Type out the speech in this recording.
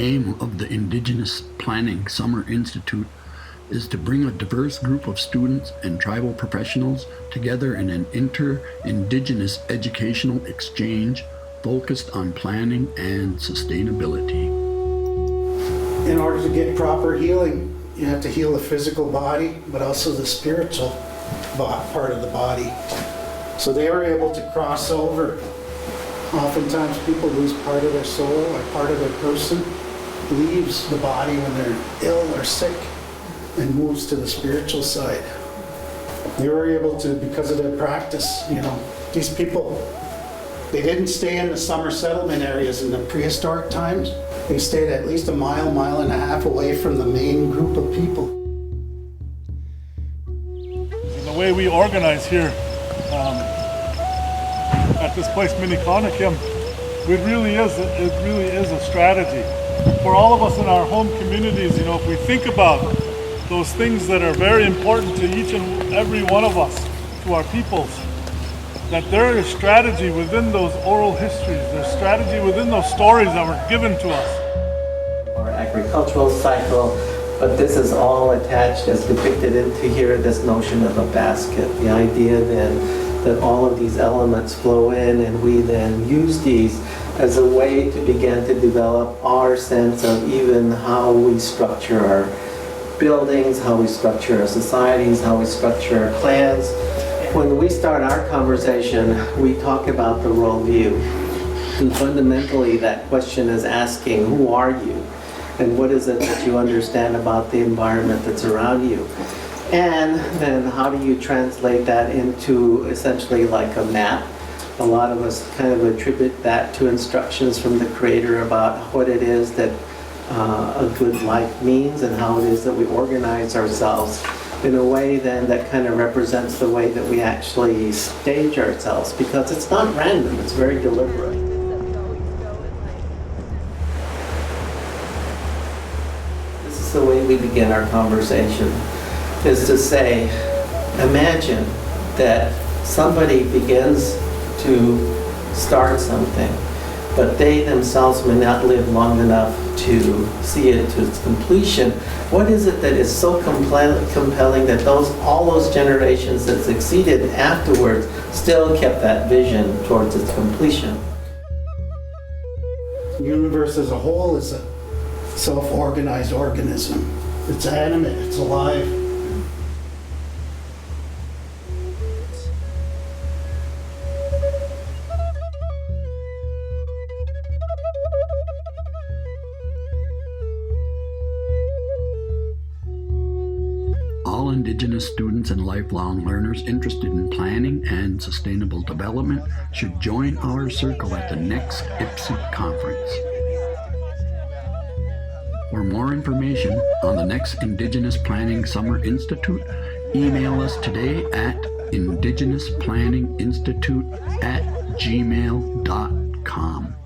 aim of the Indigenous Planning Summer Institute is to bring a diverse group of students and tribal professionals together in an inter-Indigenous educational exchange focused on planning and sustainability. In order to get proper healing, you have to heal the physical body, but also the spiritual part of the body. So they were able to cross over. Oftentimes people lose part of their soul or part of their person, leaves the body when they're ill or sick, and moves to the spiritual side. They were able to, because of their practice, these people, they didn't stay in the summer settlement areas in the prehistoric times. They stayed at least a mile and a half away from the main group of people. And the way we organize here at this place, Minneconaughey, it really is a strategy. For all of us in our home communities, if we think about those things that are very important to each and every one of us, to our peoples, that there is strategy within those oral histories, there's strategy within those stories that were given to us. Our agricultural cycle, but this is all attached as depicted into here, this notion of a basket. The idea then that all of these elements flow in and we then use these as a way to begin to develop our sense of even how we structure our buildings, how we structure our societies, how we structure our clans. When we start our conversation, we talk about the worldview. And fundamentally, that question is asking, who are you? And what is it that you understand about the environment that's around you? And then how do you translate that into essentially like a map? A lot of us kind of attribute that to instructions from the Creator about what it is that a good life means and how it is that we organize ourselves in a way then that kind of represents the way that we actually stage ourselves, because it's not random, it's very deliberate. This is the way we begin our conversation, is to say, imagine that somebody begins to start something, but they themselves may not live long enough to see it to its completion. What is it that is so compelling that all those generations that succeeded afterwards still kept that vision towards its completion? The universe as a whole is a self-organized organism. It's animate, it's alive. All Indigenous students and lifelong learners interested in planning and sustainable development should join our circle at the next IPSI conference. For more information on the next Indigenous Planning Summer Institute, email us today at indigenousplanninginstitute@gmail.com.